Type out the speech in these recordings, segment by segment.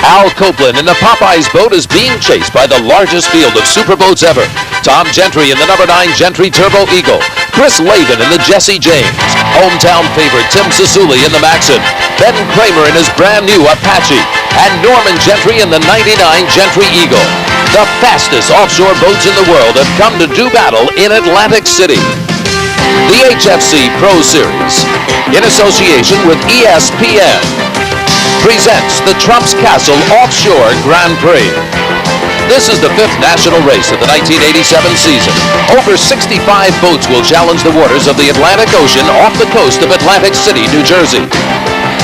Al Copeland in the Popeyes boat is being chased by the largest field of superboats ever. Tom Gentry in the number 9 Gentry Turbo Eagle. Chris Laven in the Jesse James. Hometown favorite Tim Sisuli in the Maxon. Ben Kramer in his brand new Apache. And Norman Gentry in the 99 Gentry Eagle. The fastest offshore boats in the world have come to do battle in Atlantic City. The HFC Pro Series, in association with ESPN, presents the Trump's Castle Offshore Grand Prix. This is the 5th national race of the 1987 season. Over 65 boats will challenge the waters of the Atlantic Ocean off the coast of Atlantic City, New Jersey.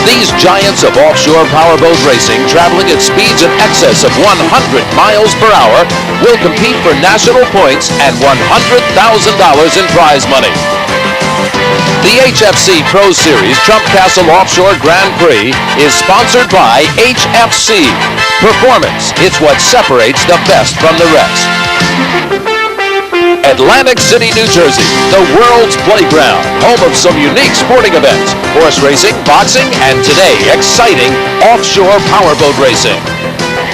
These giants of offshore powerboat racing, traveling at speeds in excess of 100 miles per hour, will compete for national points and $100,000 in prize money. The HFC Pro Series Trump Castle Offshore Grand Prix is sponsored by HFC. Performance, it's what separates the best from the rest. Atlantic City, New Jersey, the world's playground, home of some unique sporting events, horse racing, boxing, and today, exciting offshore powerboat racing.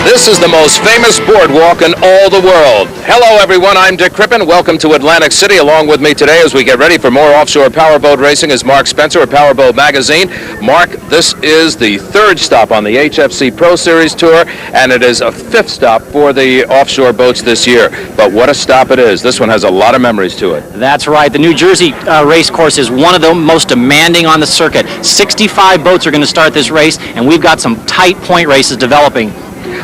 This is the most famous boardwalk in all the world. Hello, everyone. I'm Dick Crippen. Welcome to Atlantic City. Along with me today as we get ready for more offshore powerboat racing is Mark Spencer of Powerboat Magazine. Mark, this is the 3rd stop on the HFC Pro Series Tour, and it is a 5th stop for the offshore boats this year. But what a stop it is. This one has a lot of memories to it. That's right. The New Jersey race course is one of the most demanding on the circuit. 65 boats are going to start this race, and we've got some tight point races developing.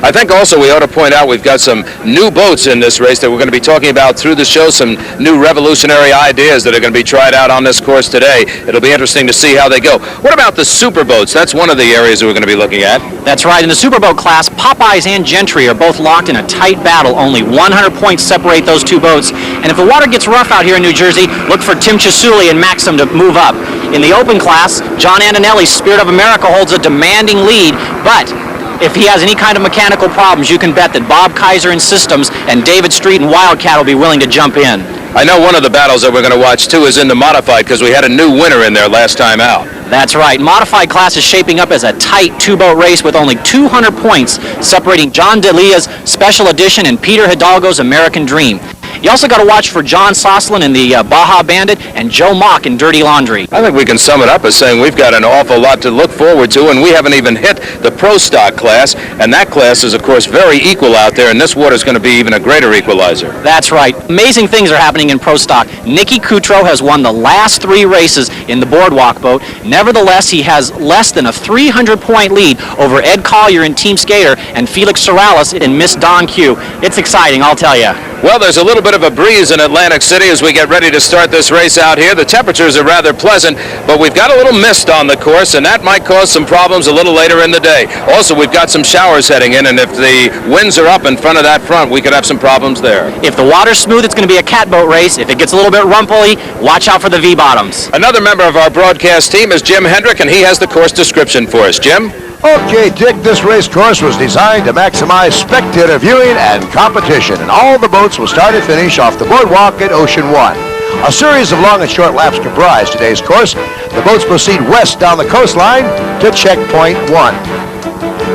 I think also we ought to point out we've got some new boats in this race that we're going to be talking about through the show, some new revolutionary ideas that are going to be tried out on this course today. It'll be interesting to see how they go. What about the superboats? That's one of the areas that we're going to be looking at. That's right. In the superboat class, Popeyes and Gentry are both locked in a tight battle. Only 100 points separate those two boats. And if the water gets rough out here in New Jersey, look for Tim Sisuli and Maxim to move up. In the open class, John Antonelli's Spirit of America holds a demanding lead, but if he has any kind of mechanical problems, you can bet that Bob Kaiser in Systems and David Street and Wildcat will be willing to jump in. I know one of the battles that we're going to watch, too, is in the modified, because we had a new winner in there last time out. That's right. Modified class is shaping up as a tight two-boat race with only 200 points separating John D'Elia's Special Edition and Peter Hidalgo's American Dream. You also got to watch for John Soslin in the Baja Bandit and Joe Mock in Dirty Laundry. I think we can sum it up as saying we've got an awful lot to look forward to, and we haven't even hit the Pro Stock class, and that class is, of course, very equal out there, and this water is going to be even a greater equalizer. That's right. Amazing things are happening in Pro Stock. Nicky Coutreau has won the last 3 races in the boardwalk boat. Nevertheless, he has less than a 300-point lead over Ed Collier in Team Skater and Felix Sorales in Miss Don Q. It's exciting, I'll tell you. Well, there's a little bit of a breeze in Atlantic City as we get ready to start this race out here. The temperatures are rather pleasant, but we've got a little mist on the course, and that might cause some problems a little later in the day. Also, we've got some showers heading in, and if the winds are up in front of that front, we could have some problems there. If the water's smooth, it's going to be a catboat race. If it gets a little bit rumply, watch out for the V-bottoms. Another member of our broadcast team is Jim Hendrick, and he has the course description for us. Jim? Okay, Dick, this race course was designed to maximize spectator viewing and competition, and all the boats will start and finish off the boardwalk at Ocean 1. A series of long and short laps comprise today's course. The boats proceed west down the coastline to checkpoint 1.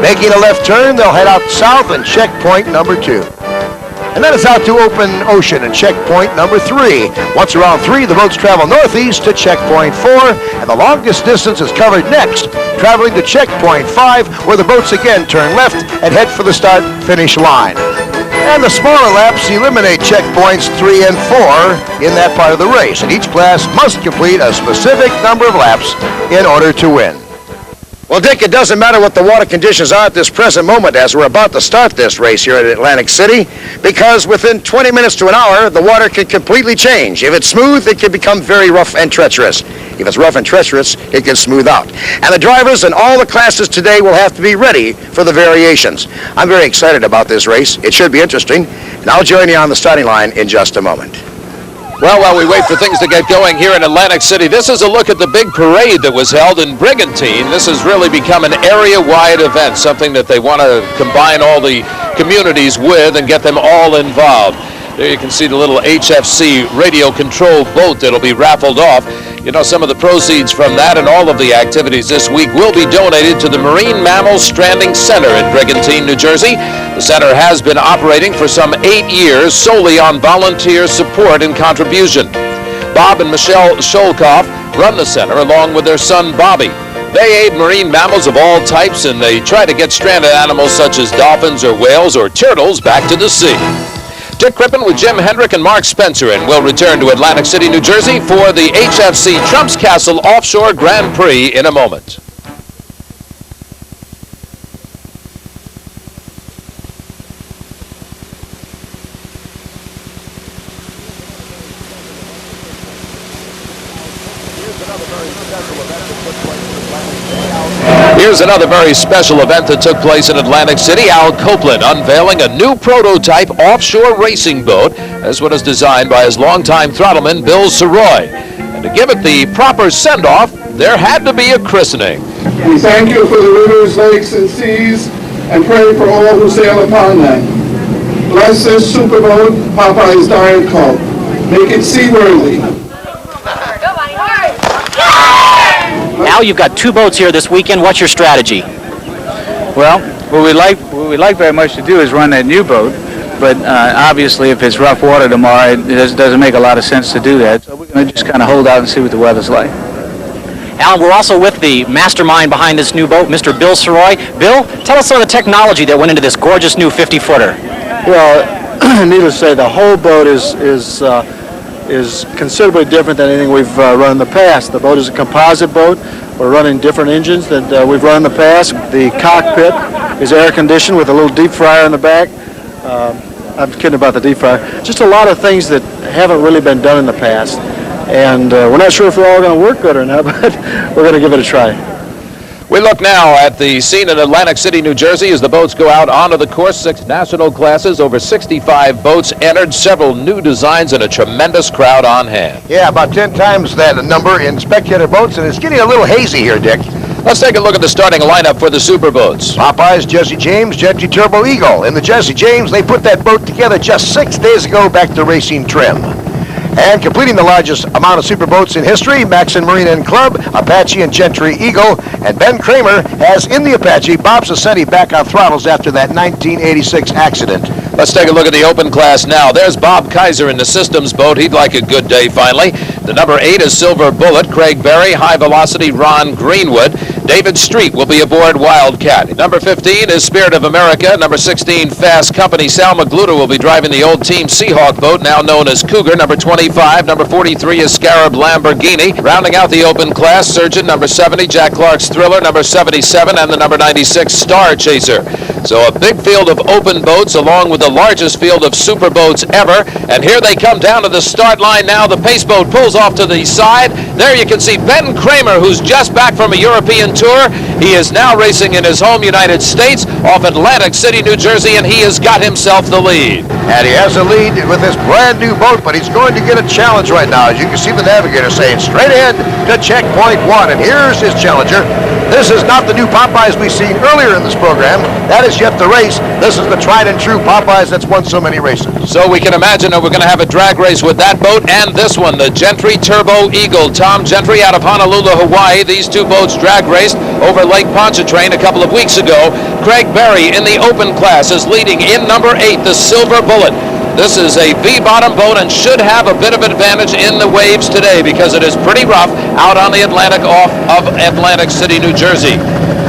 Making a left turn, they'll head out south and checkpoint number 2. And then it's out to open ocean and checkpoint number 3. Once around 3, the boats travel northeast to checkpoint 4, and the longest distance is covered next, traveling to checkpoint 5, where the boats again turn left and head for the start-finish line. And the smaller laps eliminate checkpoints 3 and 4 in that part of the race, and each class must complete a specific number of laps in order to win. Well, Dick, it doesn't matter what the water conditions are at this present moment as we're about to start this race here at Atlantic City, because within 20 minutes to an hour, the water can completely change. If it's smooth, it can become very rough and treacherous. If it's rough and treacherous, it can smooth out. And the drivers in all the classes today will have to be ready for the variations. I'm very excited about this race. It should be interesting, and I'll join you on the starting line in just a moment. Well, while we wait for things to get going here in Atlantic City, this is a look at the big parade that was held in Brigantine. This has really become an area-wide event, something that they want to combine all the communities with and get them all involved. There you can see the little HFC radio-controlled boat that'll be raffled off. You know, some of the proceeds from that and all of the activities this week will be donated to the Marine Mammal Stranding Center in Brigantine, New Jersey. The center has been operating for some 8 years solely on volunteer support and contribution. Bob and Michelle Sholkoff run the center along with their son Bobby. They aid marine mammals of all types, and they try to get stranded animals such as dolphins or whales or turtles back to the sea. Dick Crippen with Jim Hendrick and Mark Spencer, and we'll return to Atlantic City, New Jersey for the HFC Trump's Castle Offshore Grand Prix in a moment. Here's another very special event that took place in Atlantic City. Al Copeland unveiling a new prototype offshore racing boat. This one is designed by his longtime throttleman, Bill Saroy. And to give it the proper send-off, there had to be a christening. We thank you for the rivers, lakes, and seas, and pray for all who sail upon them. Bless this superboat, Popeye's Diet Coke. Make it seaworthy. Al, you've got 2 boats here this weekend. What's your strategy? Well, what we like very much to do is run that new boat, but obviously if it's rough water tomorrow, it doesn't make a lot of sense to do that. So we're going to just kind of hold out and see what the weather's like. Alan, we're also with the mastermind behind this new boat, Mr. Bill Saroy. Bill, tell us some of the technology that went into this gorgeous new 50-footer. Well, needless to say, the whole boat is considerably different than anything we've run in the past. The boat is a composite boat. We're running different engines than we've run in the past. The cockpit is air conditioned with a little deep fryer in the back. I'm kidding about the deep fryer. Just a lot of things that haven't really been done in the past. And we're not sure if they're all going to work good or not, but we're going to give it a try. We look now at the scene in Atlantic City, New Jersey, as the boats go out onto the course. 6 national classes, over 65 boats entered, several new designs, and a tremendous crowd on hand. Yeah, about 10 times that number in spectator boats, and it's getting a little hazy here, Dick. Let's take a look at the starting lineup for the Superboats. Popeye's Jesse James, Gentry Turbo Eagle. In the Jesse James, they put that boat together just 6 days ago back to racing trim. And completing the largest amount of superboats in history, Maxon Marine and Club, Apache and Gentry Eagle, and Ben Kramer has in the Apache Bob Sacetti back on throttles after that 1986 accident. Let's take a look at the open class now. There's Bob Kaiser in the Systems boat. He'd like a good day finally. The number 8 is Silver Bullet, Craig Berry, High Velocity, Ron Greenwood. David Street will be aboard Wildcat. Number 15 is Spirit of America. Number 16, Fast Company. Sal Magluta will be driving the old Team Seahawk boat, now known as Cougar. Number 25, number 43 is Scarab Lamborghini. Rounding out the open class, Surgeon, number 70, Jack Clark's Thriller, number 77, and the number 96, Star Chaser. So a big field of open boats along with the largest field of super boats ever. And here they come down to the start line now. The pace boat pulls off to the side. There you can see Ben Kramer, who's just back from a European tour. He is now racing in his home United States off Atlantic City, New Jersey, and he has got himself the lead. And he has a lead with this brand new boat, but he's going to get a challenge right now. As you can see the navigator saying straight ahead to checkpoint 1. And here's his challenger. This is not the new Popeyes we've seen earlier in this program. That is yet to race. This is the tried and true Popeyes that's won so many races. So we can imagine that we're going to have a drag race with that boat and this one, the Gentry Turbo Eagle. Tom Gentry out of Honolulu, Hawaii. These 2 boats drag raced over Lake Pontchartrain a couple of weeks ago. Craig Berry in the open class is leading in number 8, the Silver Bullet. This is a V-bottom boat and should have a bit of advantage in the waves today because it is pretty rough out on the Atlantic off of Atlantic City, New Jersey.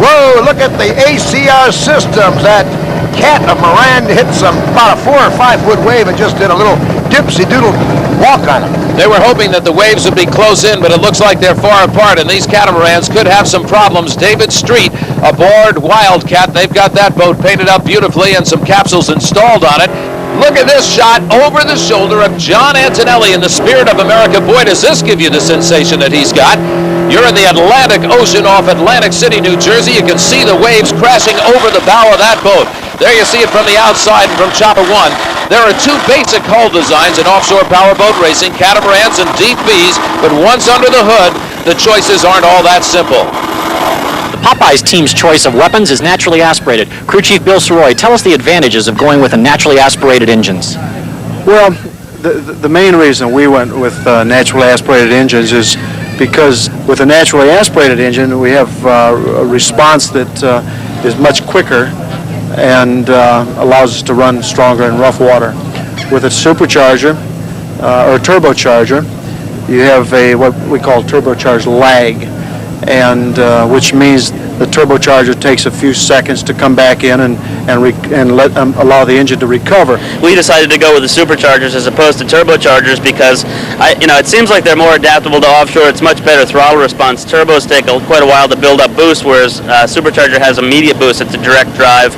Whoa, look at the ACR systems. That catamaran hit about a 4 or 5 foot wave and just did a little dipsy-doodle walk on it. They were hoping that the waves would be close in, but it looks like they're far apart, and these catamarans could have some problems. David Street aboard Wildcat. They've got that boat painted up beautifully and some capsules installed on it. Look at this shot over the shoulder of John Antonelli in the Spirit of America. Boy, does this give you the sensation that he's got. You're in the Atlantic Ocean off Atlantic City, New Jersey. You can see the waves crashing over the bow of that boat. There you see it from the outside and from Chopper 1. There are 2 basic hull designs in offshore powerboat racing, catamarans and deep V's, but once under the hood, the choices aren't all that simple. The Popeyes team's choice of weapons is naturally aspirated. Crew Chief Bill Saroy, tell us the advantages of going with a naturally aspirated engines. Well, the main reason we went with naturally aspirated engines is because with a naturally aspirated engine, we have a response that is much quicker and allows us to run stronger in rough water. With a supercharger or turbocharger, you have what we call turbocharged lag, and which means the turbocharger takes a few seconds to come back in and allow the engine to recover. We decided to go with the superchargers as opposed to turbochargers because it seems like they're more adaptable to offshore. It's much better throttle response. Turbos take quite a while to build up boost, whereas supercharger has immediate boost. It's a direct drive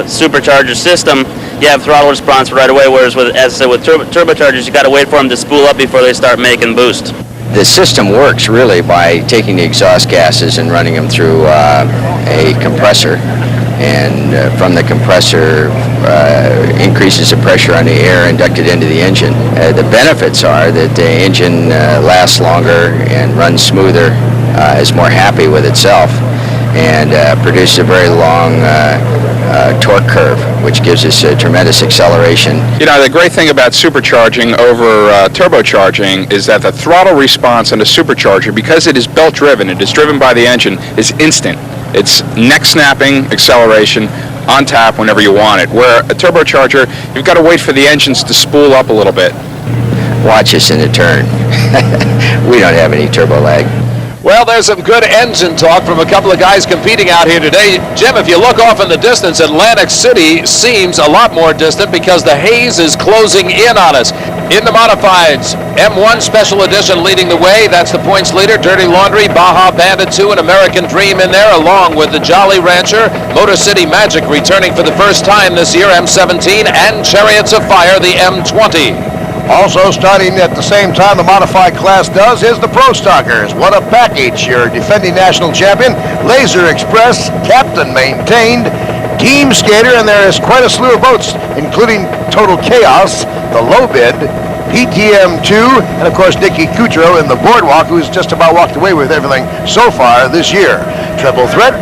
supercharger system. You have throttle response right away, whereas with turbochargers, you got to wait for them to spool up before they start making boost. The system works really by taking the exhaust gases and running them through a compressor, and from the compressor increases the pressure on the air inducted into the engine. The benefits are that the engine lasts longer and runs smoother, is more happy with itself, and produces a very long torque curve, which gives us a tremendous acceleration. You know, the great thing about supercharging over turbocharging is that the throttle response on the supercharger, because it is belt driven, it is driven by the engine, is instant. It's neck snapping acceleration on tap whenever you want it. Where a turbocharger, you've got to wait for the engines to spool up a little bit. Watch us in the turn. We don't have any turbo lag. Well, there's some good engine talk from a couple of guys competing out here today. Jim, if you look off in the distance, Atlantic City seems a lot more distant because the haze is closing in on us. In the modifieds, M1 Special Edition leading the way. That's the points leader. Dirty Laundry, Baja Bandit 2, and American Dream in there, along with the Jolly Rancher, Motor City Magic returning for the first time this year, M17, and Chariots of Fire, the M20. Also starting at the same time the modified class does is the Pro Stockers. What a package. Your defending national champion, Laser Express, captain maintained, Team Skater, and there is quite a slew of boats, including Total Chaos, the low bid, PTM2, and of course Nicky Coutreau in the Boardwalk, who's just about walked away with everything so far this year. Triple Threat,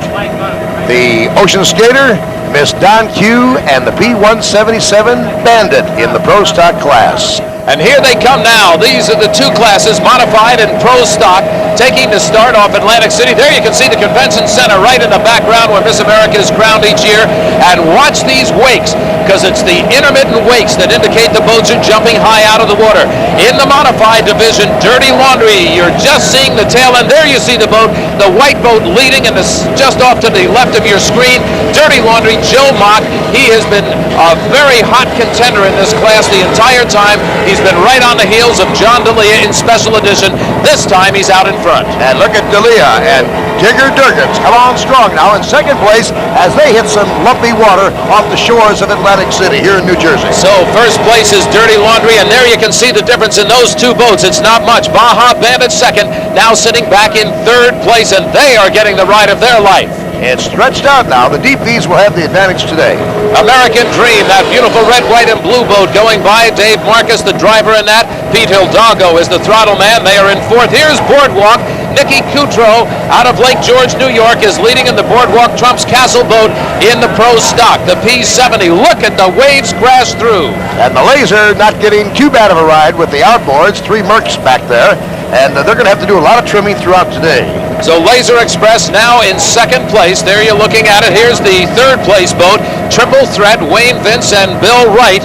the Ocean Skater, Miss Don Q, and the P177 Bandit in the Pro Stock class. And here they come now. These are the two classes, modified and pro stock, taking the start off Atlantic City. There you can see the convention center right in the background where Miss America is crowned each year. And watch these wakes, because it's the intermittent wakes that indicate the boats are jumping high out of the water. In the modified division, Dirty Laundry, you're just seeing the tail end. There you see the boat, the white boat leading, and just off to the left of your screen, Dirty Laundry, Joe Mock. He has been a very hot contender in this class the entire time. He's been right on the heels of John D'Elia in Special Edition. This time he's out in front. And look at D'Elia and Jigger Durgans come on strong now in second place as they hit some lumpy water off the shores of Atlantic City here in New Jersey. So first place is Dirty Laundry, and there you can see the difference in those two boats. It's not much. Baja Bandit second, now sitting back in third place, and they are getting the ride of their life. It's stretched out now. The DPs will have the advantage today. American Dream, that beautiful red, white, and blue boat going by. Dave Marcus, the driver in that. Pete Hidalgo is the throttle man. They are in fourth. Here's Boardwalk. Nicky Coutreau out of Lake George, New York, is leading in the Boardwalk Trump's Castle boat in the pro stock, the P70. Look at the waves crash through. And the Laser not getting too bad of a ride with the outboards. 3 Mercs back there. And they're going to have to do a lot of trimming throughout today. So Laser Express now in second place. There you're looking at it. Here's the third place boat, Triple Threat, Wayne Vince and Bill Wright.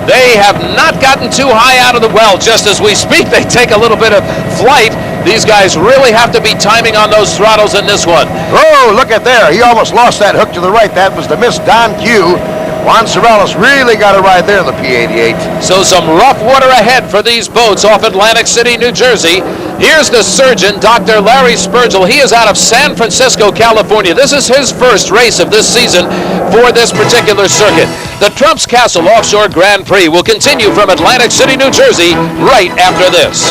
They have not gotten too high out of the well. Just as we speak, they take a little bit of flight. These guys really have to be timing on those throttles in this one. Oh, look at there. He almost lost that hook to the right. That was the Miss Don Q. Juan Sorrellis really got a ride there in the P88. So some rough water ahead for these boats off Atlantic City, New Jersey. Here's the surgeon, Dr. Larry Spurgel. He is out of San Francisco, California. This is his first race of this season for this particular circuit. The Trump's Castle Offshore Grand Prix will continue from Atlantic City, New Jersey, right after this.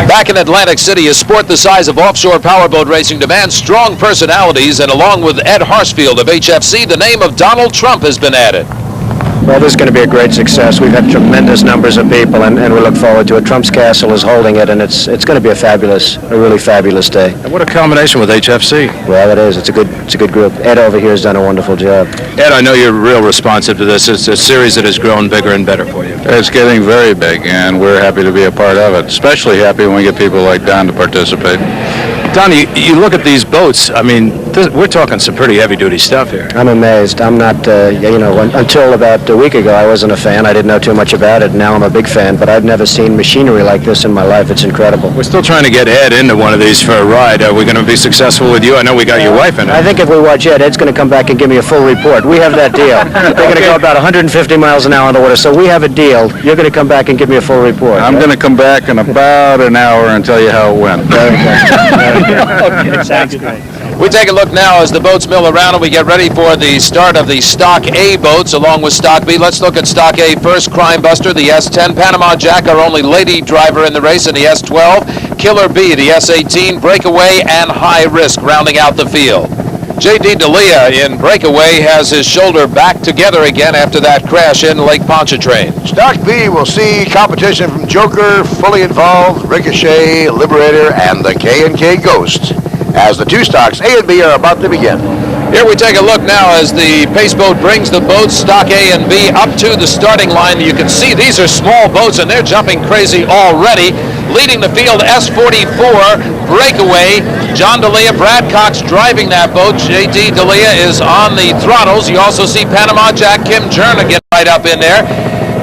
Back in Atlantic City, a sport the size of offshore powerboat racing demands strong personalities, and along with Ed Harsfield of HFC, the name of Donald Trump has been added. Well, this is going to be a great success. We've had tremendous numbers of people, and we look forward to it. Trump's Castle is holding it, and it's going to be a really fabulous day. And what a combination with HFC. Well, it is. It's a good group. Ed over here has done a wonderful job. Ed, I know you're real responsive to this. It's a series that has grown bigger and better for you. It's getting very big, and we're happy to be a part of it. Especially happy when we get people like Don to participate. Don, you look at these boats. I mean, we're talking some pretty heavy-duty stuff here. I'm amazed. I'm not, until about a week ago, I wasn't a fan. I didn't know too much about it. Now I'm a big fan, but I've never seen machinery like this in my life. It's incredible. We're still trying to get Ed into one of these for a ride. Are we going to be successful with you? I know we got your wife in it. I think if we watch Ed's going to come back and give me a full report. We have that deal. They're going to go about 150 miles an hour on the water, so we have a deal. You're going to come back and give me a full report. I'm going to come back in about an hour and tell you how it went. Very good. Okay, sounds great. We take a look now as the boats mill around and we get ready for the start of the Stock A boats along with Stock B. Let's look at Stock A first. Crime Buster, the S10. Panama Jack, our only lady driver in the race, in the S12. Killer B, the S18. Breakaway and High Risk rounding out the field. J.D. D'Elia in Breakaway has his shoulder back together again after that crash in Lake Pontchartrain. Stock B will see competition from Joker, Fully Involved, Ricochet, Liberator, and the K&K Ghost, as the two stocks A and B are about to begin. Here we take a look now as the pace boat brings the boats, Stock A and B, up to the starting line. You can see these are small boats and they're jumping crazy already. Leading the field, S44, Breakaway, John D'Elia, Brad Cox driving that boat. J.D. D'Elia is on the throttles. You also see Panama Jack, Kim Jernigan right up in there.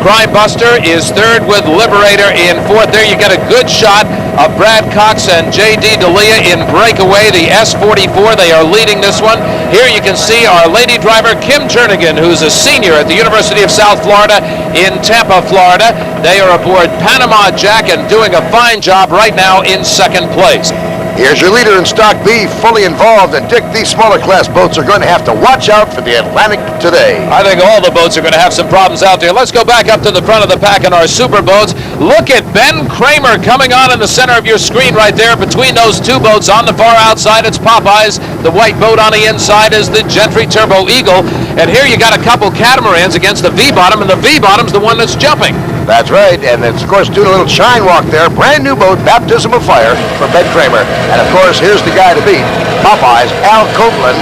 Crime Buster is third with Liberator in fourth. There you get a good shot of Brad Cox and J.D. D'Elia in Breakaway, the S44. They are leading this one. Here you can see our lady driver, Kim Jernigan, who's a senior at the University of South Florida in Tampa, Florida. They are aboard Panama Jack and doing a fine job right now in second place. Here's your leader in Stock B, Fully Involved, and Dick, these smaller class boats are going to have to watch out for the Atlantic today. I think all the boats are going to have some problems out there. Let's go back up to the front of the pack in our super boats. Look at Ben Kramer coming on in the center of your screen right there. Between those two boats on the far outside, it's Popeyes. The white boat on the inside is the Gentry Turbo Eagle. And here you got a couple catamarans against the V-bottom, and the V-bottom's the one that's jumping. That's right, and it's, of course, doing a little shine walk there. Brand new boat, Baptism of Fire, for Ben Kramer. And, of course, here's the guy to beat, Popeyes, Al Copeland.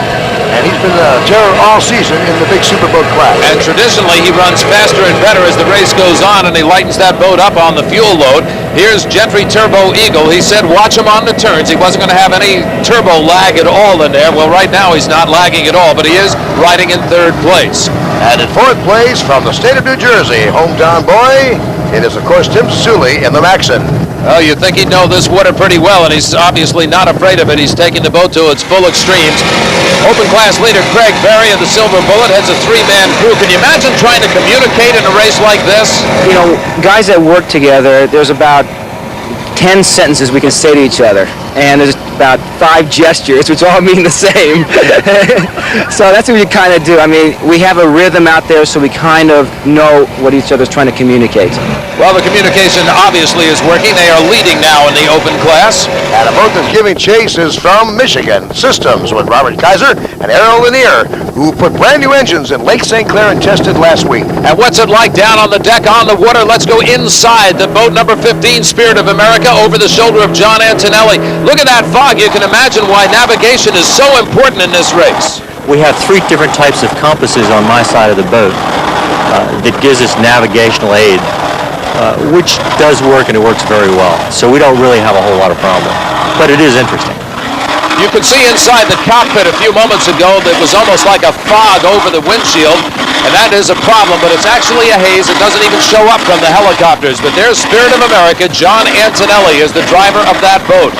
And he's been a terror all season in the big superboat class. And traditionally, he runs faster and better as the race goes on, and he lightens that boat up on the fuel load. Here's Gentry Turbo Eagle. He said watch him on the turns. He wasn't going to have any turbo lag at all in there. Well, right now he's not lagging at all, but he is riding in third place. And in fourth place, from the state of New Jersey, hometown boy, it is, of course, Tim Sully in the Maxon. Well, you'd think he'd know this water pretty well, and he's obviously not afraid of it. He's taking the boat to its full extremes. Open class leader Craig Berry of the Silver Bullet heads a three-man crew. Can you imagine trying to communicate in a race like this? You know, guys that work together, there's about 10 sentences we can say to each other, and there's about 5 gestures, which all mean the same. So that's what we kind of do. I mean, we have a rhythm out there, so we kind of know what each other's trying to communicate. Well, the communication obviously is working. They are leading now in the open class. And a boat that's giving chase is from Michigan Systems with Robert Kaiser and Errol Lanier, who put brand new engines in Lake St. Clair and tested last week. And what's it like down on the deck on the water? Let's go inside the boat number 15, Spirit of America, over the shoulder of John Antonelli. Look at that fog. You can imagine why navigation is so important in this race. We have 3 different types of compasses on my side of the boat that gives us navigational aid, which does work, and it works very well. So we don't really have a whole lot of problem, but it is interesting. You could see inside the cockpit a few moments ago that was almost like a fog over the windshield, and that is a problem, but it's actually a haze. It doesn't even show up from the helicopters. But there's Spirit of America. John Antonelli is the driver of that boat.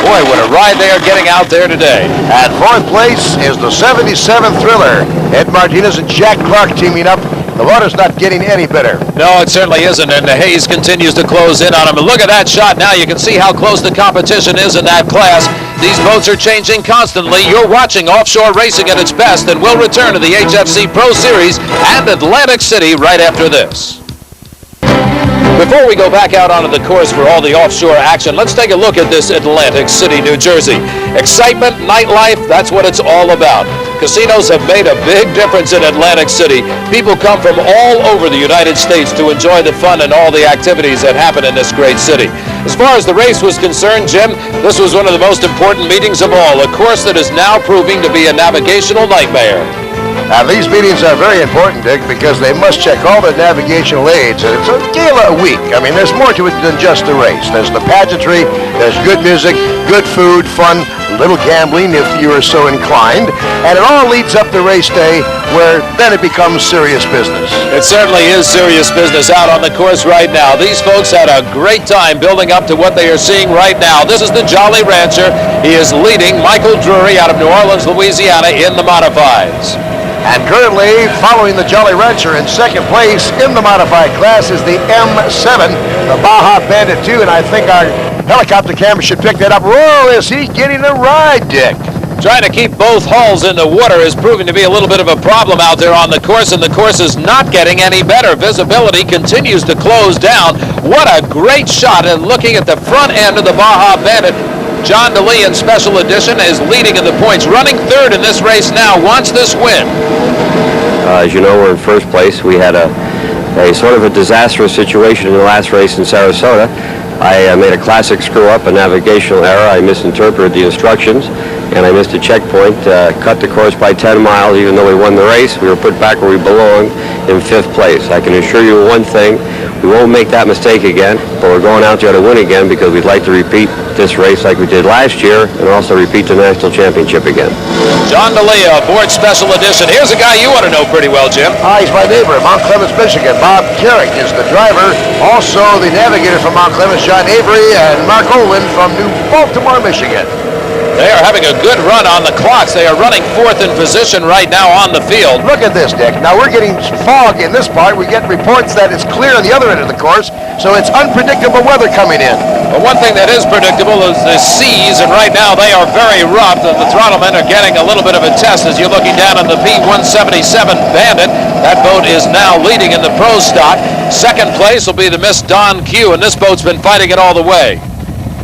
Boy, what a ride they are getting out there today. At fourth place is the 77 Thriller. Ed Martinez and Jack Clark teaming up. The water's not getting any better. No, it certainly isn't, and the haze continues to close in on him. And look at that shot now. You can see how close the competition is in that class. These boats are changing constantly. You're watching Offshore Racing at its best, and we'll return to the HFC Pro Series and Atlantic City right after this. Before we go back out onto the course for all the offshore action, let's take a look at this Atlantic City, New Jersey. Excitement, nightlife, that's what it's all about. Casinos have made a big difference in Atlantic City. People come from all over the United States to enjoy the fun and all the activities that happen in this great city. As far as the race was concerned, Jim, this was one of the most important meetings of all, a course that is now proving to be a navigational nightmare. Now, these meetings are very important, Dick, because they must check all the navigational aids, and it's a gala a week. I mean, there's more to it than just the race. There's the pageantry, there's good music, good food, fun, a little gambling if you are so inclined, and it all leads up to race day, where then it becomes serious business. It certainly is serious business out on the course right now. These folks had a great time building up to what they are seeing right now. This is the Jolly Rancher. He is leading Michael Drury out of New Orleans, Louisiana in the modifieds. And currently, following the Jolly Rancher in second place in the modified class is the M7, the Baja Bandit 2, and I think our helicopter camera should pick that up. Whoa, is he getting a ride, Dick? Trying to keep both hulls in the water is proving to be a little bit of a problem out there on the course, and the course is not getting any better. Visibility continues to close down. What a great shot, and looking at the front end of the Baja Bandit, John DeLee in Special Edition is leading in the points, running third in this race now, wants this win. As you know, we're in first place. We had a sort of a disastrous situation in the last race in Sarasota. I made a classic screw-up, a navigational error. I misinterpreted the instructions, and I missed a checkpoint, cut the course by 10 miles. Even though we won the race, we were put back where we belong in 5th place. I can assure you one thing, we won't make that mistake again, but we're going out there to win again because we'd like to repeat this race like we did last year and also repeat the national championship again. John DeLee aboard Special Edition. Here's a guy you want to know pretty well, Jim. He's my neighbor, Mount Clemens, Michigan. Bob Carrick is the driver. Also the navigator from Mount Clemens, John Avery, and Mark Olin from New Baltimore, Michigan. They are having a good run on the clocks. They are running 4th in position right now on the field. Look at this, Dick. Now we're getting fog in this part. We get reports that it's clear on the other end of the course, so it's unpredictable weather coming in. But one thing that is predictable is the seas, and right now they are very rough. The throttlemen are getting a little bit of a test as you're looking down on the P-177 Bandit. That boat is now leading in the pro stock. Second place will be the Miss Don Q, and this boat's been fighting it all the way.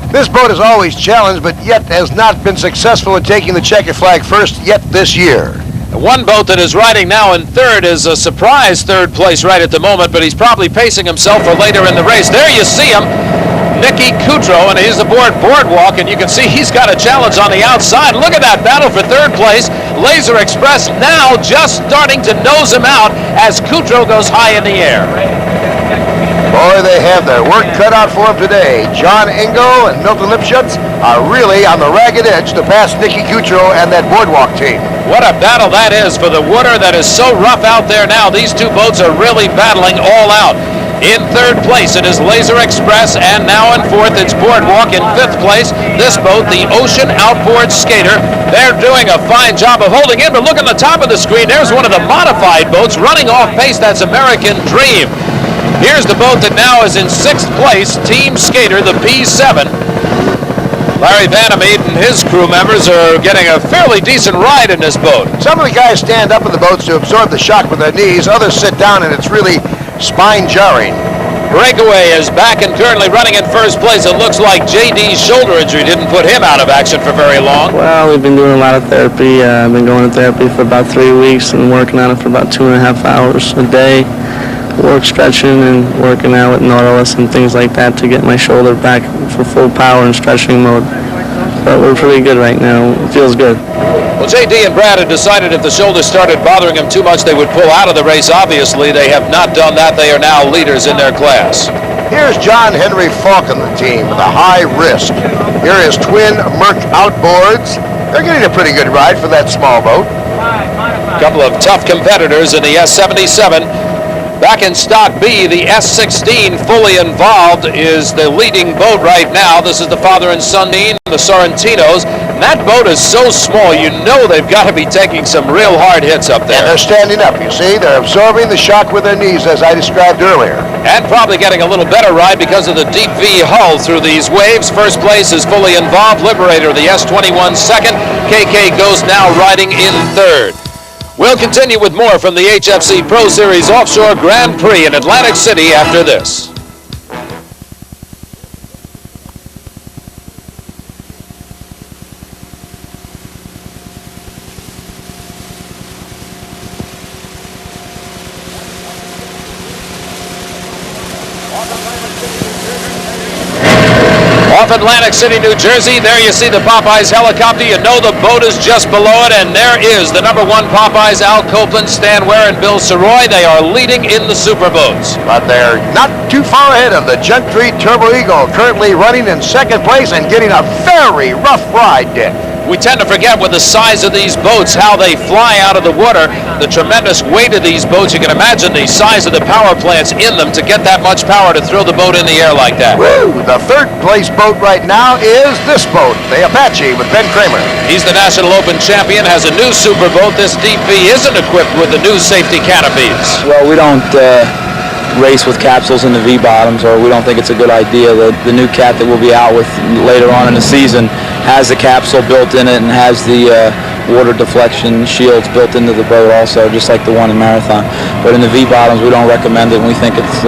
This boat is always challenged, but yet has not been successful in taking the checkered flag first yet this year. The one boat that is riding now in third is a surprise third place right at the moment, but he's probably pacing himself for later in the race. There you see him, Nicky Coutreau, and he's aboard Boardwalk, and you can see he's got a challenge on the outside. Look at that battle for third place. Laser Express now just starting to nose him out as Coutreau goes high in the air. Boy, they have their work cut out for them today. John Ingo and Milton Lipschutz are really on the ragged edge to pass Nicky Coutreau and that Boardwalk team. What a battle that is for the water that is so rough out there now. These two boats are really battling all out. In third place, it is Laser Express, and now in fourth, it's Boardwalk. In 5th place, this boat, the Ocean Outboard Skater. They're doing a fine job of holding in, but look on the top of the screen. There's one of the modified boats running off pace. That's American Dream. Here's the boat that now is in 6th place, Team Skater, the P7. Larry Vandermeet and his crew members are getting a fairly decent ride in this boat. Some of the guys stand up in the boats to absorb the shock with their knees. Others sit down, and it's really spine-jarring. Breakaway is back and currently running in first place. It looks like J.D.'s shoulder injury didn't put him out of action for very long. Well, we've been doing a lot of therapy. I've been going to therapy for about 3 weeks and working on it for about 2.5 hours a day. Work stretching and working out with Nautilus and things like that to get my shoulder back for full power and stretching mode. But we're pretty good right now. It feels good. Well, J.D. and Brad had decided if the shoulder started bothering him too much, they would pull out of the race. Obviously, they have not done that. They are now leaders in their class. Here's John Henry Falk on the team with a high risk. Here is Twin Merc Outboards. They're getting a pretty good ride for that small boat. A couple of tough competitors in the S77. Back in Stock B, the S16 fully involved is the leading boat right now. This is the father and son team, the Sorrentinos. And that boat is so small, you know they've got to be taking some real hard hits up there. And they're standing up, you see. They're absorbing the shock with their knees, as I described earlier. And probably getting a little better ride because of the deep V hull through these waves. First place is fully involved. Liberator, the S21 second. KK goes now riding in third. We'll continue with more from the HFC Pro Series Offshore Grand Prix in Atlantic City after this. off Atlantic City, New Jersey. There you see the Popeyes helicopter. You know the boat is just below it, and there is the number 1 Popeyes, Al Copeland, Stan Ware, and Bill Saroy. They are leading in the superboats. But they're not too far ahead of the Gentry Turbo Eagle, currently running in second place and getting a very rough ride, Dick. We tend to forget with the size of these boats how they fly out of the water, the tremendous weight of these boats. You can imagine the size of the power plants in them to get that much power to throw the boat in the air like that. Woo! The third place boat right now is this boat, the Apache with Ben Kramer. He's the National Open champion, has a new super boat. This DP isn't equipped with the new safety canopies. Well, we don't race with capsules in the V-bottoms, or we don't think it's a good idea. The new cat that we'll be out with later on in the season has the capsule built in it and has the water deflection shields built into the boat also, just like the one in Marathon. But in the V-bottoms, we don't recommend it, and we think it's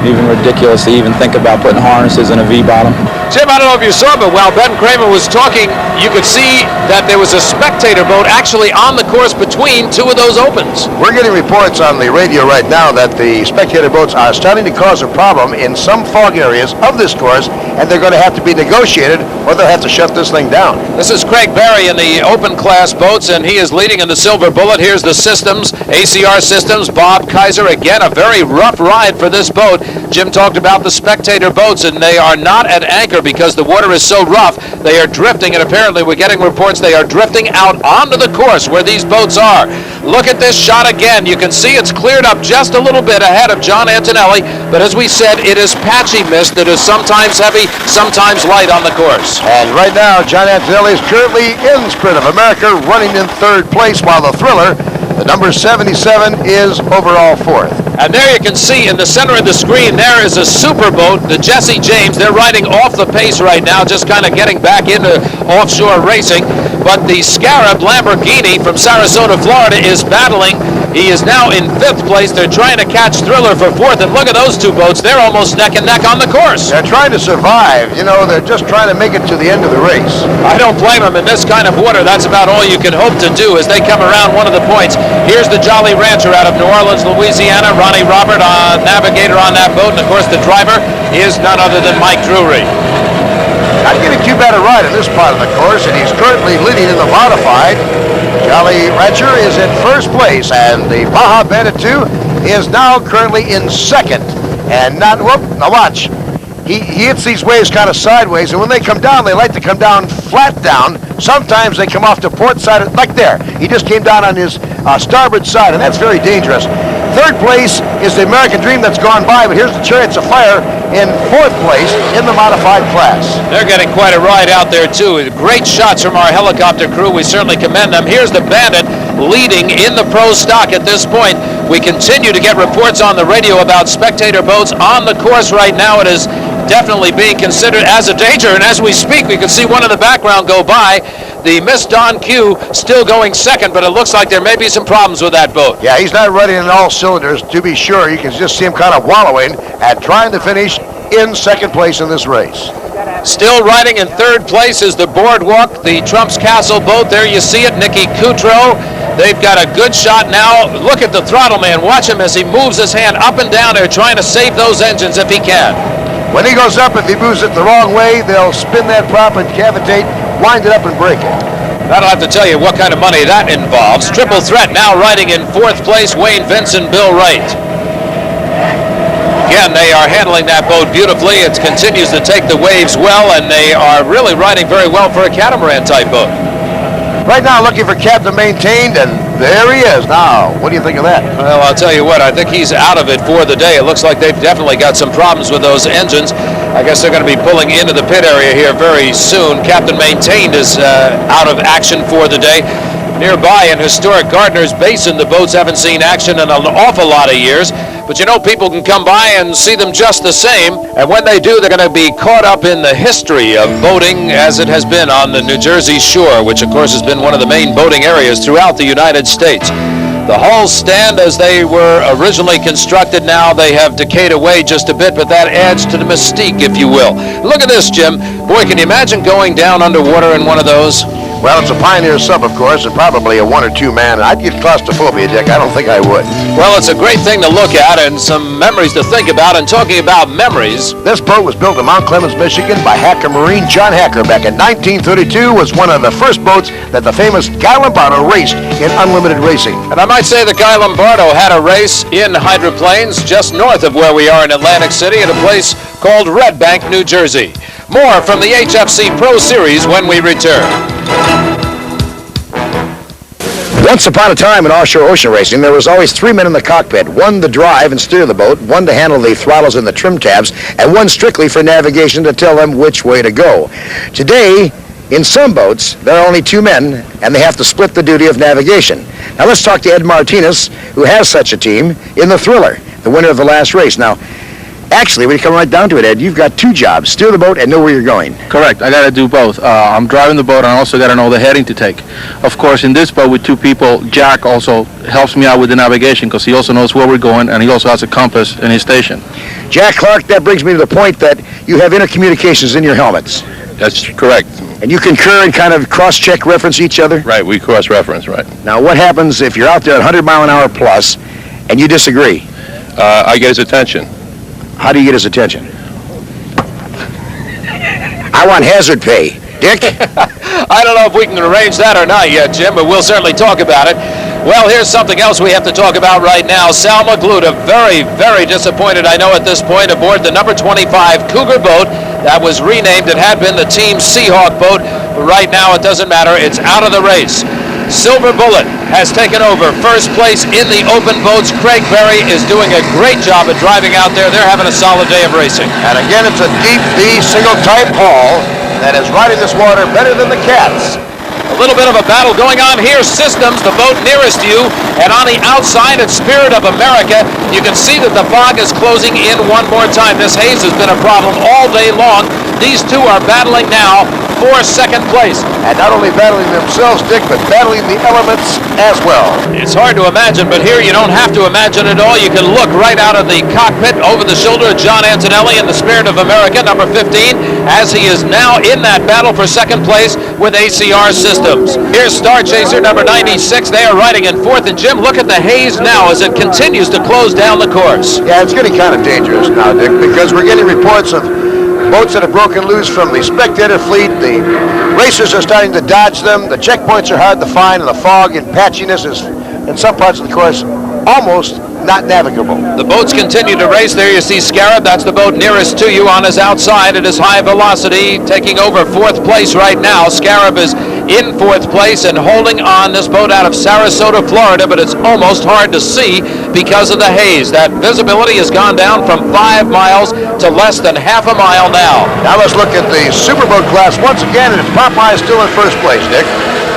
even ridiculous to even think about putting harnesses in a V-bottom. Jim, I don't know if you saw, but while Ben Kramer was talking, you could see that there was a spectator boat actually on the course between two of those opens. We're getting reports on the radio right now that the spectator boats are starting to cause a problem in some fog areas of this course, and they're going to have to be negotiated, or they'll have to shut this thing down. This is Craig Barry in the open class boats, and he is leading in the Silver Bullet. Here's the systems, ACR Systems, Bob Kaiser. Again, a very rough ride for this boat. Jim talked about the spectator boats, and they are not at anchor because the water is so rough. They are drifting, and apparently we're getting reports they are drifting out onto the course where these boats are. Look at this shot again. You can see it's cleared up just a little bit ahead of John Antonelli, but as we said, it is patchy mist that is sometimes heavy, sometimes light on the course. And right now, John Antonelli is currently in Sprint of America, running in third place, while the Thriller, the number 77, is overall fourth. And there you can see in the center of the screen, there is a super boat, the Jesse James. They're riding off the pace right now, just kind of getting back into offshore racing. But the Scarab Lamborghini from Sarasota, Florida is battling. He is now in fifth place. They're trying to catch Thriller for fourth. And look at those two boats. They're almost neck and neck on the course. They're trying to survive. You know, they're just trying to make it to the end of the race. I don't blame them. In this kind of water, that's about all you can hope to do as they come around one of the points. Here's the Jolly Rancher out of New Orleans, Louisiana. Ronnie Robert, navigator on that boat. And, of course, the driver is none other than Mike Drury. Not getting too bad a ride in this part of the course, and he's currently leading in the modified. Jolly Rancher is in first place, and the Baja Bandit 2 is now currently in second. And now watch. He hits these waves kind of sideways, and when they come down, they like to come down flat down. Sometimes they come off the port side, like there. He just came down on his starboard side, and that's very dangerous. Third place is the American Dream that's gone by, but here's the Chariots of Fire in fourth place in the modified class. They're getting quite a ride out there, too. Great shots from our helicopter crew. We certainly commend them. Here's the Bandit leading in the pro stock at this point. We continue to get reports on the radio about spectator boats on the course right now. It is definitely being considered as a danger, and as we speak, we can see one in the background go by. The Miss Don Q still going second, but it looks like there may be some problems with that boat. Yeah, he's not running in all cylinders, to be sure. You can just see him kind of wallowing and trying to finish in second place in this race. Still riding in third place is the Boardwalk, the Trump's Castle boat. There you see it, Nicky Coutreau. They've got a good shot now. Look at the throttle man. Watch him as he moves his hand up and down there trying to save those engines if he can. When he goes up, if he moves it the wrong way, they'll spin that prop and cavitate, wind it up and break it. That'll have to tell you what kind of money that involves. Triple Threat now riding in fourth place, Wayne Vincent, Bill Wright. Again, they are handling that boat beautifully. It continues to take the waves well, and they are really riding very well for a catamaran type boat. Right now looking for Captain Maintained, and there he is. Now, what do you think of that? Well, I'll tell you what, I think he's out of it for the day. It looks like they've definitely got some problems with those engines. I guess they're going to be pulling into the pit area here very soon. Captain Maintained is out of action for the day. Nearby in historic Gardner's Basin, the boats haven't seen action in an awful lot of years. But you know, people can come by and see them just the same. And when they do, they're going to be caught up in the history of boating as it has been on the New Jersey shore, which of course has been one of the main boating areas throughout the United States. The hulls stand as they were originally constructed. Now they have decayed away just a bit, but that adds to the mystique, if you will. Look at this, Jim. Boy, can you imagine going down underwater in one of those? Well, it's a Pioneer sub, of course, and probably a 1 or 2 man. I'd get claustrophobia, Dick. I don't think I would. Well, it's a great thing to look at and some memories to think about. And talking about memories, this boat was built in Mount Clemens, Michigan by Hacker Marine John Hacker back in 1932. Was one of the first boats that the famous Guy Lombardo raced in unlimited racing. And I might say that Guy Lombardo had a race in hydroplanes just north of where we are in Atlantic City at a place called Red Bank, New Jersey. More from the HFC Pro Series when we return. Once upon a time in offshore ocean racing, there was always 3 men in the cockpit. One to drive and steer the boat, one to handle the throttles and the trim tabs, and one strictly for navigation to tell them which way to go. Today, in some boats, there are only 2 men, and they have to split the duty of navigation. Now let's talk to Ed Martinez, who has such a team in the Thriller, the winner of the last race. Now, actually, when you come right down to it, Ed, you've got 2 jobs: steer the boat and know where you're going. Correct. I got to do both. I'm driving the boat, and I also got to know the heading to take. Of course, in this boat with 2 people, Jack also helps me out with the navigation because he also knows where we're going, and he also has a compass in his station. Jack Clark, that brings me to the point that you have intercommunications in your helmets. That's correct. And you concur and kind of cross-check reference each other? Right, we cross-reference, right. Now, what happens if you're out there at 100 mile an hour plus and you disagree? I get his attention. How do you get his attention? I want hazard pay. Dick? I don't know if we can arrange that or not yet, Jim, but we'll certainly talk about it. Well, here's something else we have to talk about right now. Sal Magluta, very, very disappointed, I know, at this point, aboard the number 25 Cougar boat that was renamed. It had been the Team Seahawk boat, but right now it doesn't matter. It's out of the race. Silver Bullet has taken over first place in the open boats. Craig Berry is doing a great job at driving out there. They're having a solid day of racing. And again, it's a deep V single-type hull that is riding this water better than the Cats. A little bit of a battle going on here. Systems, the boat nearest you, and on the outside at Spirit of America, you can see that the fog is closing in one more time. This haze has been a problem all day long. These 2 are battling now for second place. And not only battling themselves, Dick, but battling the elements as well. It's hard to imagine, but here you don't have to imagine it all. You can look right out of the cockpit over the shoulder of John Antonelli in the Spirit of America, number 15, as he is now in that battle for second place with ACR Systems. Here's Star Chaser, number 96. They are riding in 4th. And Jim, look at the haze now as it continues to close down the course. Yeah, it's getting kind of dangerous now, Dick, because we're getting reports of boats that have broken loose from the spectator fleet. The racers are starting to dodge them. The checkpoints are hard to find, and the fog and patchiness is, in some parts of the course, almost not navigable. The boats continue to race. There you see Scarab. That's the boat nearest to you on his outside. It is high velocity, taking over 4th place right now. Scarab is in 4th place and holding on. This boat out of Sarasota, Florida, but it's almost hard to see because of the haze. That visibility has gone down from 5 miles to less than half a mile now. Now let's look at the Superboat class once again, and Popeye is still in first place, Dick.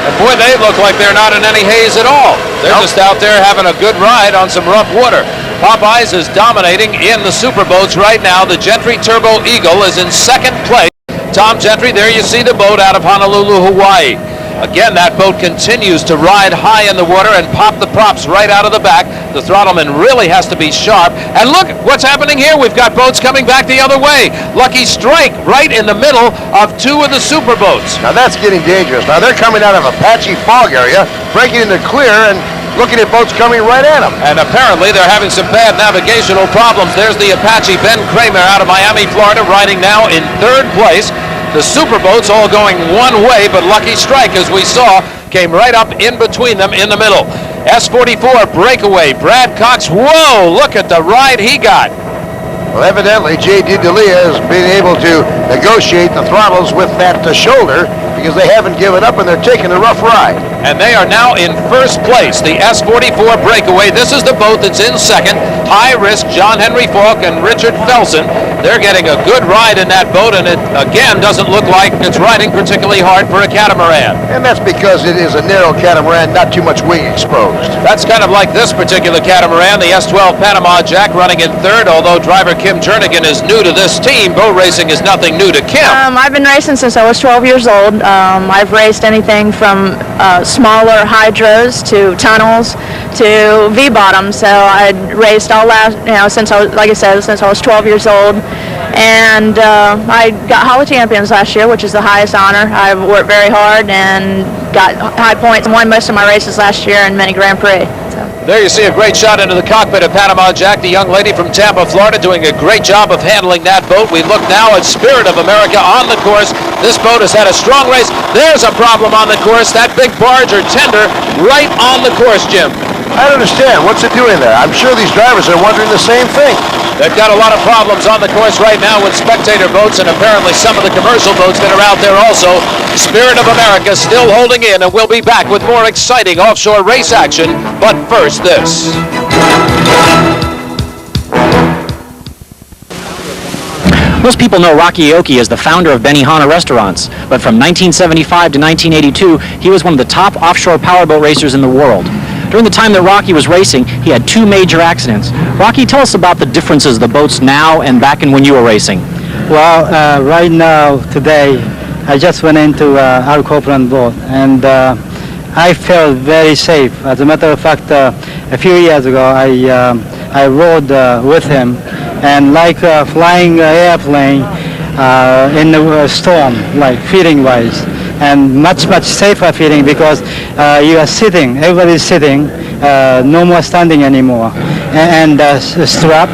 And boy, they look like they're not in any haze at all. They're just out there having a good ride on some rough water. Popeyes is dominating in the Superboats right now. The Gentry Turbo Eagle is in second place. Tom Gentry, there you see the boat out of Honolulu, Hawaii. Again, that boat continues to ride high in the water and pop the props right out of the back. The throttleman really has to be sharp. And look what's happening here. We've got boats coming back the other way. Lucky Strike right in the middle of 2 of the Superboats. Now that's getting dangerous. Now they're coming out of a patchy fog area, breaking into clear and looking at boats coming right at them. And apparently they're having some bad navigational problems. There's the Apache Ben Kramer out of Miami, Florida, riding now in 3rd place. The Superboats all going one way, but Lucky Strike, as we saw, came right up in between them in the middle. S44 breakaway. Brad Cox, whoa, look at the ride he got. Well, evidently, J.D. D'Elia has been able to negotiate the throttles with that shoulder because they haven't given up and they're taking a rough ride. And they are now in first place, the S44 breakaway. This is the boat that's in second. High risk, John Henry Falk and Richard Felsen. They're getting a good ride in that boat, and it, again, doesn't look like it's riding particularly hard for a catamaran. And that's because it is a narrow catamaran, not too much wing exposed. That's kind of like this particular catamaran, the S12 Panama Jack, running in 3rd, although driver Kim Jernigan is new to this team. Boat racing is nothing new to Kim. I've been racing since I was 12 years old. I've raced anything from smaller hydros to tunnels to V-bottoms. So I raced all last, since I was, like I said, since I was 12 years old. And I got Hall of Champions last year, which is the highest honor. I worked very hard and got high points and won most of my races last year and many Grand Prix. There you see a great shot into the cockpit of Panama Jack, the young lady from Tampa, Florida, doing a great job of handling that boat. We look now at Spirit of America on the course. This boat has had a strong race. There's a problem on the course. That big barge or tender right on the course, Jim. I don't understand. What's it doing there? I'm sure these drivers are wondering the same thing. They've got a lot of problems on the course right now with spectator boats and apparently some of the commercial boats that are out there also. Spirit of America still holding in, and we'll be back with more exciting offshore race action. But first, this. Most people know Rocky Aoki as the founder of Benihana Restaurants, but from 1975 to 1982, he was one of the top offshore powerboat racers in the world. During the time that Rocky was racing, he had 2 major accidents. Rocky, tell us about the differences of the boats now and back in when you were racing. Well, right now, today, I just went into our Copeland boat, and I felt very safe. As a matter of fact, a few years ago, I rode with him, and like flying an airplane in the storm, like feeling-wise. And much safer feeling because you are sitting, everybody's sitting, no more standing anymore. And strap,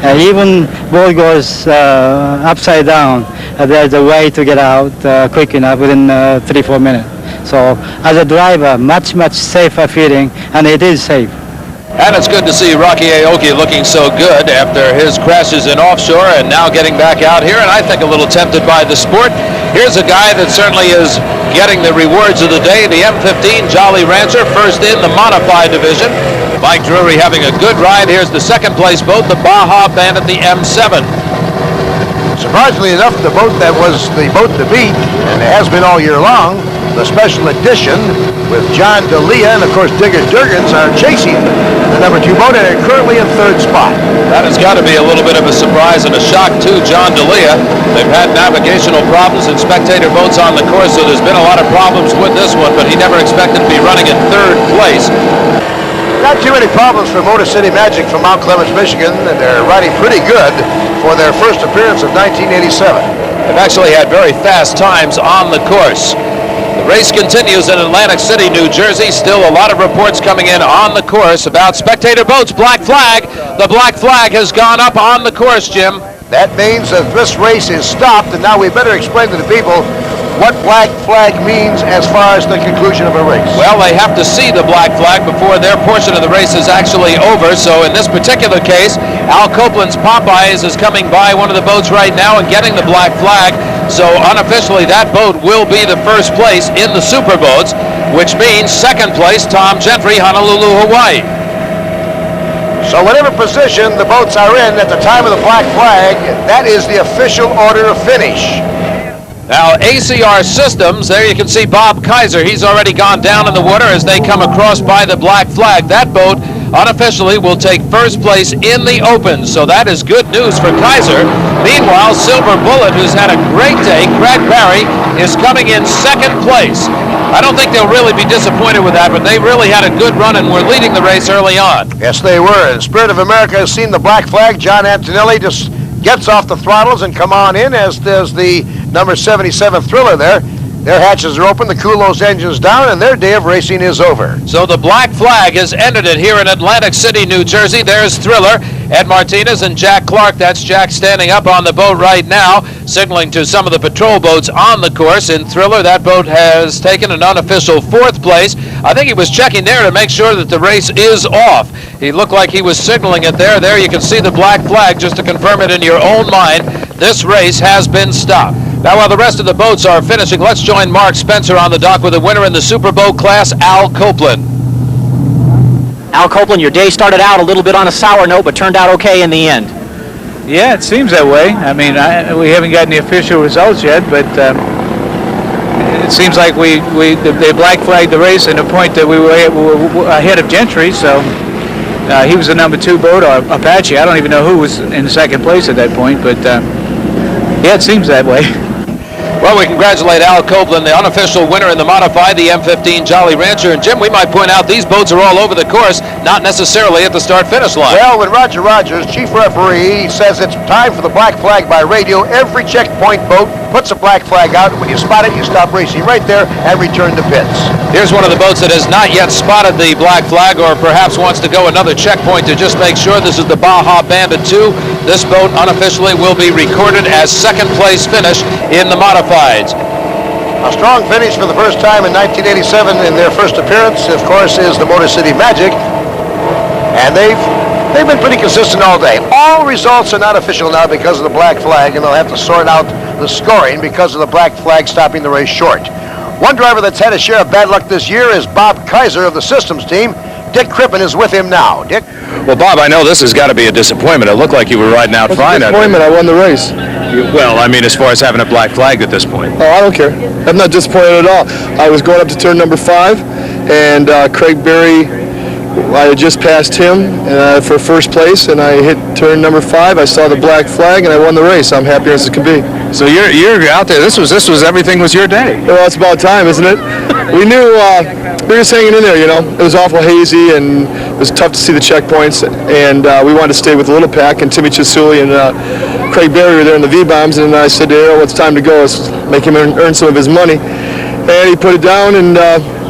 even boat goes upside down, there's a way to get out quick enough within 3-4 minutes. So as a driver, much safer feeling, and it is safe. And it's good to see Rocky Aoki looking so good after his crashes in offshore and now getting back out here, and I think a little tempted by the sport. Here's a guy that certainly is getting the rewards of the day, the M15 Jolly Rancher, first in the modified division. Mike Drury having a good ride. Here's the second place boat, the Baja Bandit, the M7. Surprisingly enough, the boat that was the boat to beat, and it has been all year long, the special edition with John D'Elia and, of course, Digger Durgans are chasing the number 2 boat and are currently in 3rd spot. That has got to be a little bit of a surprise and a shock to John D'Elia. They've had navigational problems in spectator boats on the course, so there's been a lot of problems with this one, but he never expected to be running in 3rd place. Not too many problems for Motor City Magic from Mount Clemens, Michigan, and they're riding pretty good for their first appearance of 1987. They've actually had very fast times on the course. The race continues in Atlantic City, New Jersey. Still a lot of reports coming in on the course about spectator boats. Black flag. The black flag has gone up on the course, Jim. That means that this race is stopped, and now we better explain to the people what black flag means as far as the conclusion of a race. Well, they have to see the black flag before their portion of the race is actually over. So in this particular case, Al Copeland's Popeyes is coming by one of the boats right now and getting the black flag. So unofficially, that boat will be the first place in the super boats, which means second place, Tom Gentry, Honolulu, Hawaii. So whatever position the boats are in at the time of the black flag, that is the official order of finish. Now, ACR Systems, there you can see Bob Kaiser. He's already gone down in the water as they come across by the black flag. That boat unofficially will take first place in the Open, so that is good news for Kaiser. Meanwhile, Silver Bullet, who's had a great day, Craig Barry, is coming in second place. I don't think they'll really be disappointed with that, but they really had a good run and were leading the race early on. Yes, they were. And Spirit of America has seen the black flag. John Antonelli just gets off the throttles and come on in, as does the number 77 Thriller there. Their hatches are open, the cool those engines down, and their day of racing is over. So the black flag has ended it here in Atlantic City, New Jersey. There's Thriller, Ed Martinez, and Jack Clark. That's Jack standing up on the boat right now, signaling to some of the patrol boats on the course. In Thriller, that boat has taken an unofficial fourth place. I think he was checking there to make sure that the race is off. He looked like he was signaling it there. There you can see the black flag just to confirm it in your own mind. This race has been stopped. Now, while the rest of the boats are finishing, let's join Mark Spencer on the dock with the winner in the Superboat class, Al Copeland. Al Copeland, your day started out a little bit on a sour note, but turned out okay in the end. Yeah, it seems that way. I mean, we haven't gotten the official results yet, but it seems like they black flagged the race and the point that we were ahead of Gentry, so he was the number 2 boat, or Apache. I don't even know who was in second place at that point, but yeah, it seems that way. Well, we congratulate Al Copeland, the unofficial winner in the modified, the M15 Jolly Rancher. And Jim, we might point out these boats are all over the course, not necessarily at the start-finish line. Well, when Roger Rogers, chief referee, says it's time for the black flag by radio, every checkpoint boat puts a black flag out. When you spot it, you stop racing right there and return to pits. Here's one of the boats that has not yet spotted the black flag, or perhaps wants to go another checkpoint to just make sure. This is the Baja Bandit 2. This boat unofficially will be recorded as second place finish in the modifieds. A strong finish for the first time in 1987 in their first appearance, of course, is the Motor City Magic. And they've been pretty consistent all day. All results are not official now because of the black flag, and they'll have to sort out the scoring because of the black flag stopping the race short. One driver that's had a share of bad luck this year is Bob Kaiser of the Systems team. Dick Crippen is with him now. Dick? Well, Bob, I know this has got to be a disappointment. It looked like you were riding out fine. Disappointment, I won the race. Well, I mean, as far as having a black flag at this point. Oh, I don't care. I'm not disappointed at all. I was going up to turn number 5, and Craig Berry, I had just passed him for first place, and I hit turn number 5. I saw the black flag, and I won the race. I'm happy as it can be. So you're out there. This was everything was your day. Well, it's about time, isn't it? We knew we were just hanging in there, you know. It was awful hazy, and it was tough to see the checkpoints, and we wanted to stay with the little pack, and Timmy Chisuli and Craig Berry were there in the V-bombs, and I said to Arrow, it's time to go. Let's make him earn some of his money. And he put it down, and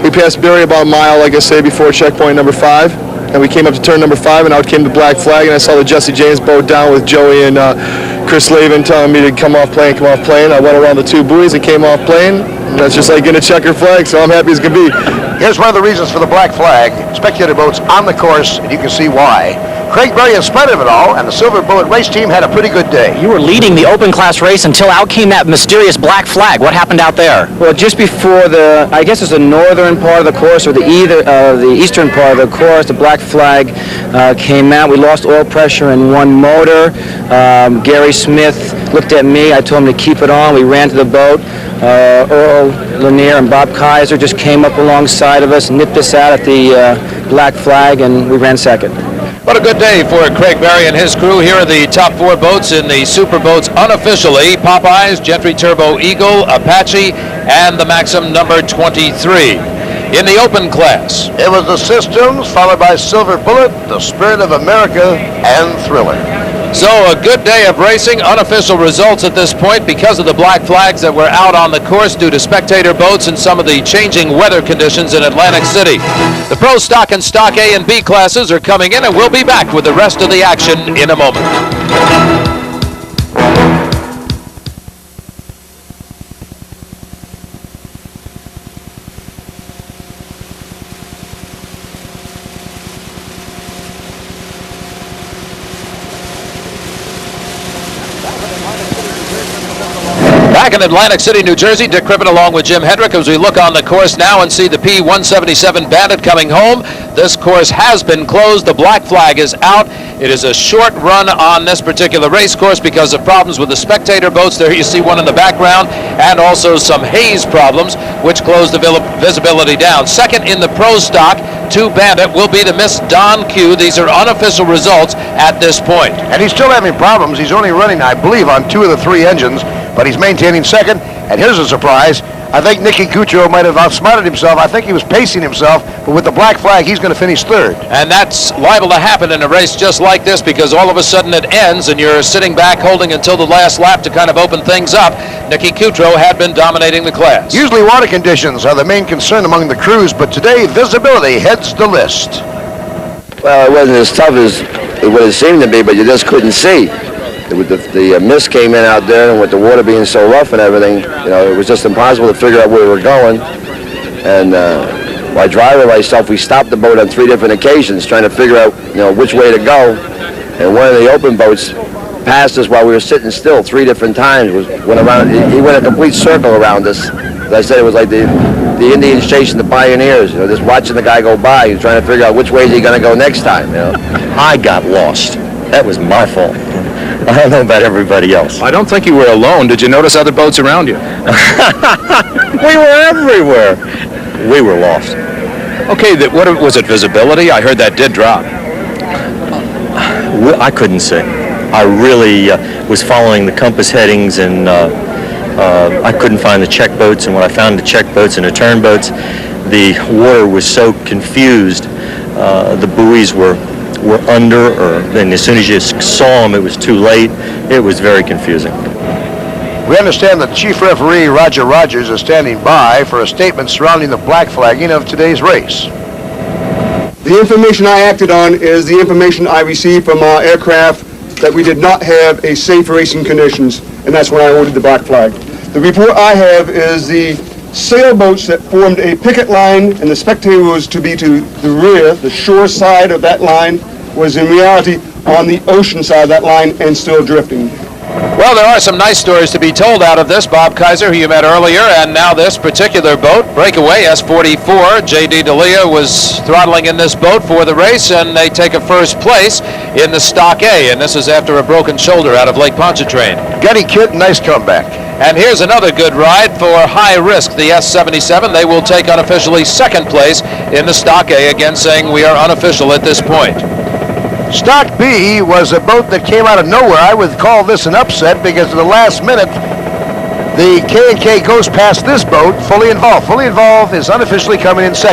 we passed Berry about a mile, like I say, before checkpoint number 5. And we came up to turn number 5, and out came the black flag, and I saw the Jesse James boat down with Joey and Chris Lavin telling me to come off plane. I went around the 2 buoys and came off plane. And that's just like getting a checker flag, so I'm happy as can be. Here's one of the reasons for the black flag. Spectator boats on the course, and you can see why. Craig Berry, in spite of it all, and the Silver Bullet race team had a pretty good day. You were leading the open class race until out came that mysterious black flag. What happened out there? Well, just before I guess it's the northern part of the course or the eastern part of the course, the black flag came out. We lost oil pressure in one motor. Gary Smith looked at me. I told him to keep it on. We ran to the boat. Earl Lanier and Bob Kaiser just came up alongside of us, nipped us out at the black flag, and we ran second. What a good day for Craig Berry and his crew. Here are the top 4 boats in the super boats unofficially. Popeyes, Gentry Turbo Eagle, Apache, and the Maxim number 23. In the open class, it was the Systems, followed by Silver Bullet, the Spirit of America, and Thriller. So a good day of racing. Unofficial results at this point because of the black flags that were out on the course due to spectator boats and some of the changing weather conditions in Atlantic City. The Pro Stock and Stock A and B classes are coming in, and we'll be back with the rest of the action in a moment. Back in Atlantic City, New Jersey, Dick Crippen along with Jim Hedrick as we look on the course now and see the P-177 Bandit coming home. This course has been closed. The black flag is out. It is a short run on this particular race course because of problems with the spectator boats. There you see one in the background, and also some haze problems, which closed the visibility down. Second in the Pro Stock, 2 Bandit will be the Miss Don Q. These are unofficial results at this point. And he's still having problems. He's only running, I believe, on 2 of the 3 engines, but he's maintaining second. And here's a surprise. I think Nicky Cutro might have outsmarted himself. I think he was pacing himself, but with the black flag, he's going to finish 3rd. And that's liable to happen in a race just like this because all of a sudden it ends and you're sitting back holding until the last lap to kind of open things up. Nicky Cutro had been dominating the class. Usually water conditions are the main concern among the crews, but today visibility heads the list. Well, it wasn't as tough as it would have seemed to be, but you just couldn't see. The mist came in out there, and with the water being so rough and everything, you know, it was just impossible to figure out where we were going. And my driver and myself, we stopped the boat on 3 different occasions trying to figure out, you know, which way to go. And one of the open boats passed us while we were sitting still 3 different times. Went around. He went a complete circle around us. As I said, it was like the Indians chasing the pioneers. You know, just watching the guy go by and trying to figure out which way is he going to go next time. You know, I got lost. That was my fault. I don't know about everybody else. I don't think you were alone. Did you notice other boats around you? We were everywhere. We were lost. Okay, what was it, visibility? I heard that did drop. I couldn't see. I really was following the compass headings and I couldn't find the check boats, and when I found the check boats and the turn boats, the water was so confused. The buoys were under, and as soon as you saw them, it was too late. It was very confusing. We understand that Chief Referee Roger Rogers is standing by for a statement surrounding the black flagging of today's race. The information I acted on is the information I received from our aircraft that we did not have a safe racing conditions, and that's when I ordered the black flag. The report I have is the sailboats that formed a picket line, and the spectator was to be to the rear, the shore side of that line, was in reality on the ocean side of that line and still drifting. Well, there are some nice stories to be told out of this. Bob Kaiser, who you met earlier, and now this particular boat, Breakaway S44. J.D. D'Elia was throttling in this boat for the race, and they take a first place in the Stock A, and this is after a broken shoulder out of Lake Pontchartrain. Gutty Kit, nice comeback. And here's another good ride for High Risk, the S77. They will take unofficially second place in the Stock A, again saying we are unofficial at this point. Stock B was a boat that came out of nowhere. I would call this an upset because at the last minute, the K&K goes past this boat, Fully Involved. Fully Involved is unofficially coming in second.